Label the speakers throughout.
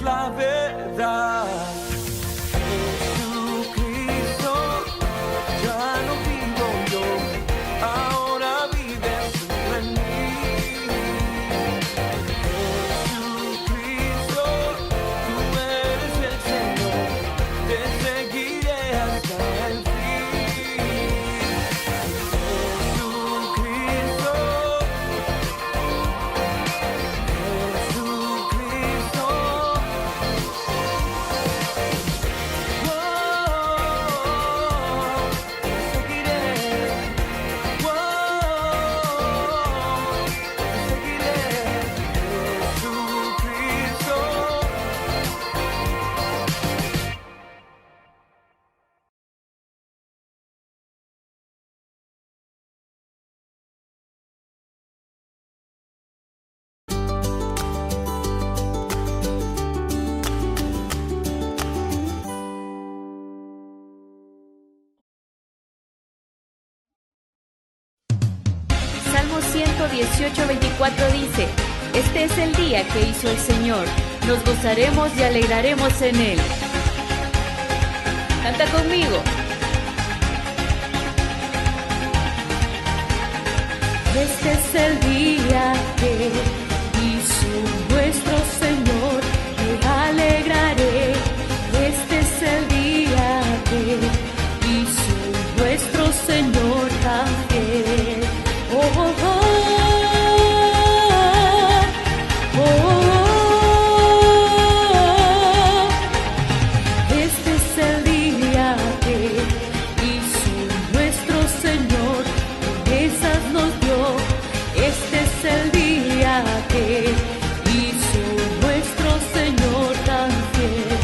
Speaker 1: la verdad. Jesucristo, ya no vivo yo, ahora vives tú en mí. Jesucristo, tú eres el Señor, te seguiré hasta el fin. Jesucristo, Jesucristo, oh, te seguiré, oh, te seguiré, Jesucristo.
Speaker 2: Salmo 118:24 dice: Este es el día que hizo el Señor, nos gozaremos y alegraremos en él. Canta conmigo. Este es el día que hizo nuestro Señor, me alegraré. Este es el día que hizo nuestro Señor también. Oh, oh, oh, oh, oh. Este es el día que hizo nuestro Señor, promesas nos dio. Este es el día que hizo nuestro Señor también.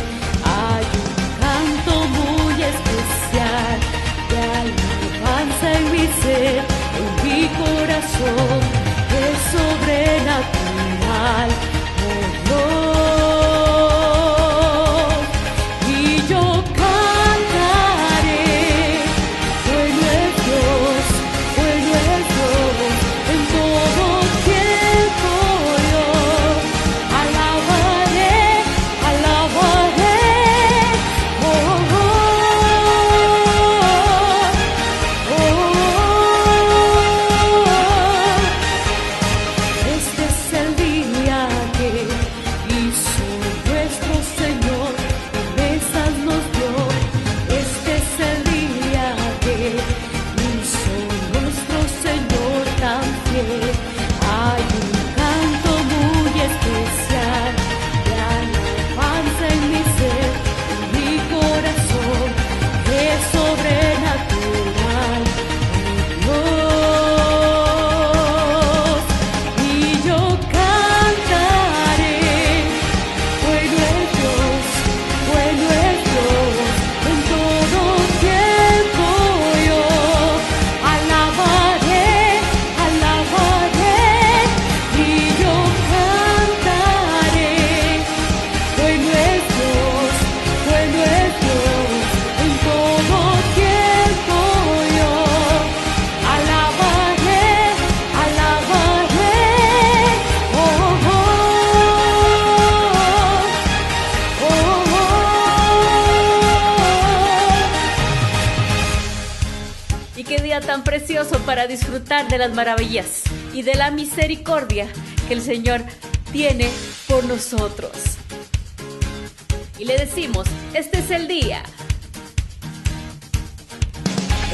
Speaker 2: Hay un canto muy especial de alabanza en mi ser, en mi corazón, es sobrenatural, oh Dios. Y yo cantaré, bueno es Dios, en todo tiempo yo alabaré, oh, oh, oh, oh. Este es el día que hizo nuestro Señor, promesas nos dio. Este es el día que hizo nuestro Señor también. Hay un canto muy especial de alabanza en mi ser, en mi corazón, es sobrenatural, oh Dios. Y yo cantaré, bueno es Dios, en todo tiempo yo alabaré, y yo cantaré, bueno es Dios, en todo tiempo yo alabaré, oh, oh, oh, oh. Y qué día tan precioso para disfrutar de las maravillas y de la misericordia que el Señor tiene por nosotros. Y le decimos, este es el día.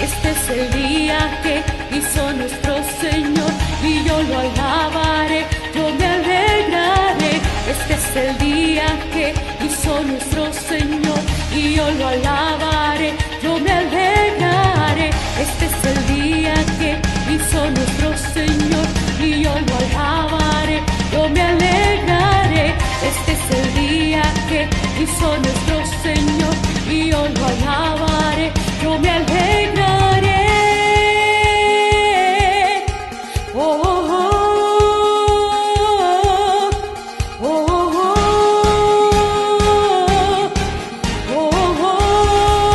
Speaker 2: Este es el día que hizo nuestro Señor y yo lo alabaré, yo me alegraré. Este es el día que hizo nuestro Señor y yo lo alabaré, yo me alegraré. Este es el día que hizo nuestro Señor y yo lo alabaré, yo me alegraré. Este es el día que hizo nuestro Señor y yo lo alabaré, yo me alegraré. Oh, oh, oh, oh, oh, oh, oh, oh.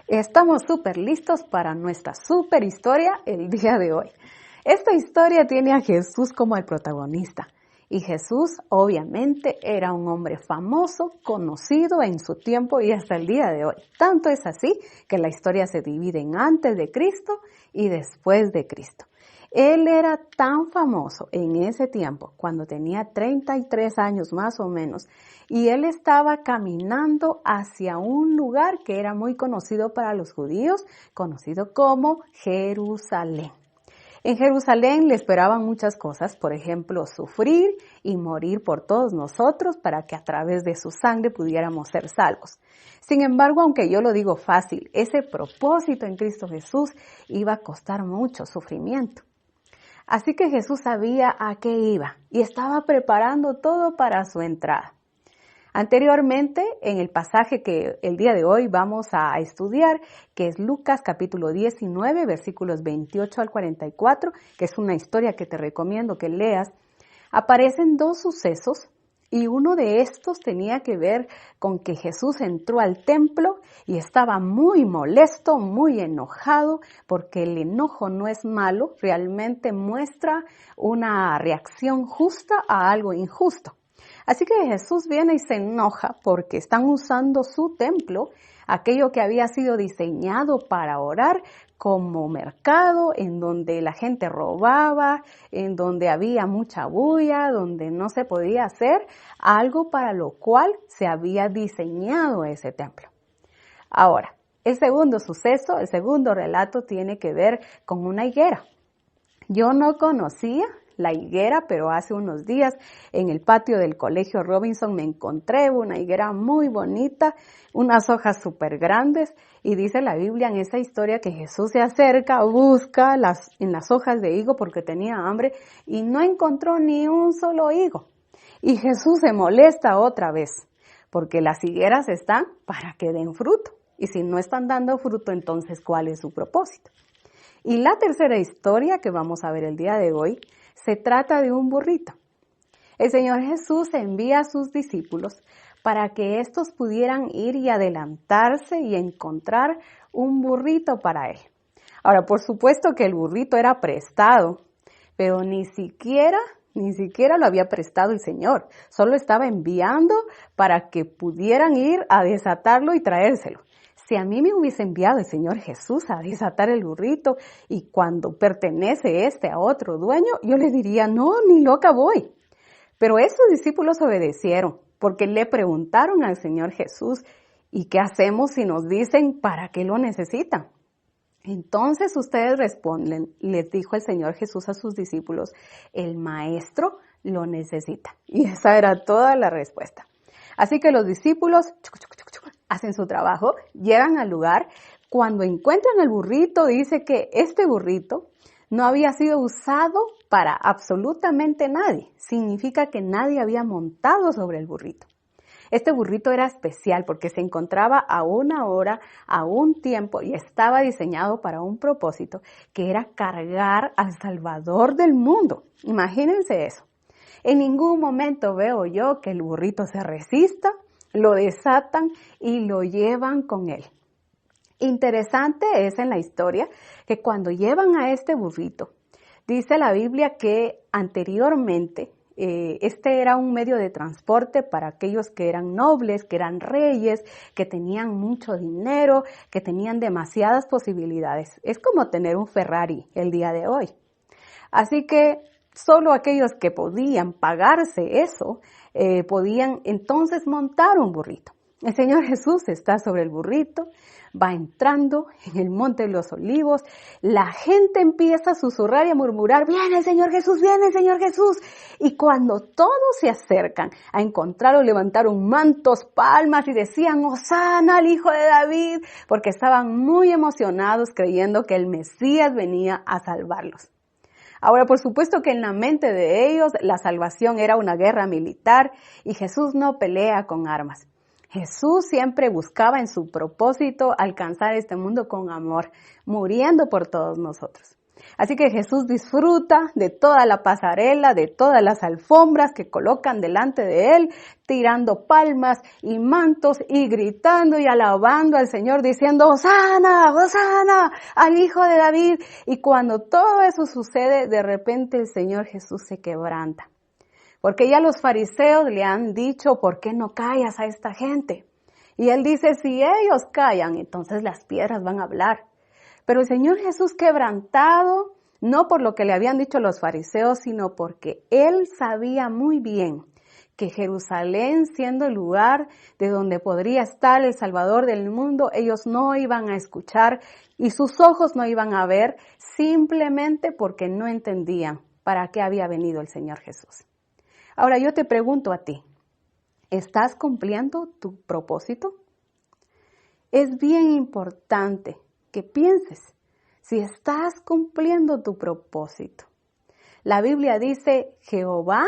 Speaker 3: Estamos súper listos para nuestra súper historia el día de hoy. Esta historia tiene a Jesús como el protagonista. Y Jesús obviamente era un hombre famoso, conocido en su tiempo y hasta el día de hoy. Tanto es así que la historia se divide en antes de Cristo y después de Cristo. Él era tan famoso en ese tiempo, cuando tenía 33 años más o menos, y él estaba caminando hacia un lugar que era muy conocido para los judíos, conocido como Jerusalén. En Jerusalén le esperaban muchas cosas, por ejemplo, sufrir y morir por todos nosotros para que a través de su sangre pudiéramos ser salvos. Sin embargo, aunque yo lo digo fácil, ese propósito en Cristo Jesús iba a costar mucho sufrimiento. Así que Jesús sabía a qué iba y estaba preparando todo para su entrada. Anteriormente, en el pasaje que el día de hoy vamos a estudiar, que es Lucas capítulo 19, versículos 28 al 44, que es una historia que te recomiendo que leas, aparecen dos sucesos y uno de estos tenía que ver con que Jesús entró al templo y estaba muy molesto, muy enojado, porque el enojo no es malo, realmente muestra una reacción justa a algo injusto. Así que Jesús viene y se enoja porque están usando su templo, aquello que había sido diseñado para orar, como mercado, en donde la gente robaba, en donde había mucha bulla, donde no se podía hacer algo para lo cual se había diseñado ese templo. Ahora, el segundo suceso, el segundo relato tiene que ver con una higuera. Yo no conocía la higuera, pero hace unos días en el patio del Colegio Robinson me encontré una higuera muy bonita, unas hojas súper grandes, y dice la Biblia en esa historia que Jesús se acerca, busca en las hojas de higo porque tenía hambre y no encontró ni un solo higo. Y Jesús se molesta otra vez porque las higueras están para que den fruto. Y si no están dando fruto, entonces ¿cuál es su propósito? Y la tercera historia que vamos a ver el día de hoy se trata de un burrito. El Señor Jesús envía a sus discípulos para que éstos pudieran ir y adelantarse y encontrar un burrito para él. Ahora, por supuesto que el burrito era prestado, pero ni siquiera lo había prestado el Señor. Solo estaba enviando para que pudieran ir a desatarlo y traérselo. Si a mí me hubiese enviado el Señor Jesús a desatar el burrito y cuando pertenece a otro dueño, yo le diría, no, ni loca voy. Pero esos discípulos obedecieron porque le preguntaron al Señor Jesús, ¿y qué hacemos si nos dicen para qué lo necesitan? Entonces ustedes responden, les dijo el Señor Jesús a sus discípulos, el maestro lo necesita. Y esa era toda la respuesta. Así que los discípulos hacen su trabajo, llegan al lugar. Cuando encuentran el burrito, dice que este burrito no había sido usado para absolutamente nadie. Significa que nadie había montado sobre el burrito. Este burrito era especial porque se encontraba a una hora, a un tiempo y estaba diseñado para un propósito que era cargar al Salvador del mundo. Imagínense eso. En ningún momento veo yo que el burrito se resista, lo desatan y lo llevan con él. Interesante es en la historia que cuando llevan a este burrito, dice la Biblia que anteriormente este era un medio de transporte para aquellos que eran nobles, que eran reyes, que tenían mucho dinero, que tenían demasiadas posibilidades. Es como tener un Ferrari el día de hoy. Así que solo aquellos que podían pagarse eso, podían entonces montar un burrito. El Señor Jesús está sobre el burrito, va entrando en el Monte de los Olivos, la gente empieza a susurrar y a murmurar, viene el Señor Jesús, viene el Señor Jesús. Y cuando todos se acercan a encontrarlo, levantaron mantos, palmas y decían, Hosana al Hijo de David, porque estaban muy emocionados creyendo que el Mesías venía a salvarlos. Ahora, por supuesto que en la mente de ellos la salvación era una guerra militar y Jesús no pelea con armas. Jesús siempre buscaba en su propósito alcanzar este mundo con amor, muriendo por todos nosotros. Así que Jesús disfruta de toda la pasarela, de todas las alfombras que colocan delante de él, tirando palmas y mantos y gritando y alabando al Señor diciendo, ¡Hosana, Hosana al Hijo de David! Y cuando todo eso sucede, de repente el Señor Jesús se quebranta. Porque ya los fariseos le han dicho, ¿por qué no callas a esta gente? Y él dice, si ellos callan, entonces las piedras van a hablar. Pero el Señor Jesús quebrantado, no por lo que le habían dicho los fariseos, sino porque él sabía muy bien que Jerusalén, siendo el lugar de donde podría estar el Salvador del mundo, ellos no iban a escuchar y sus ojos no iban a ver, simplemente porque no entendían para qué había venido el Señor Jesús. Ahora yo te pregunto a ti, ¿estás cumpliendo tu propósito? Es bien importante que pienses si estás cumpliendo tu propósito. La Biblia dice, Jehová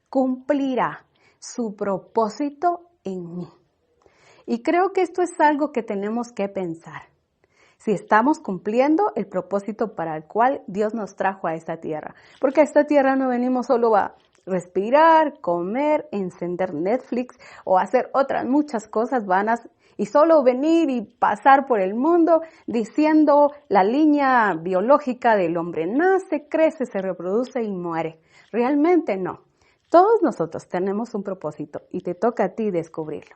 Speaker 3: cumplirá su propósito en mí. Y creo que esto es algo que tenemos que pensar. Si estamos cumpliendo el propósito para el cual Dios nos trajo a esta tierra. Porque a esta tierra no venimos solo a respirar, comer, encender Netflix o hacer otras muchas cosas vanas y solo venir y pasar por el mundo diciendo la línea biológica del hombre nace, crece, se reproduce y muere. Realmente no. Todos nosotros tenemos un propósito y te toca a ti descubrirlo.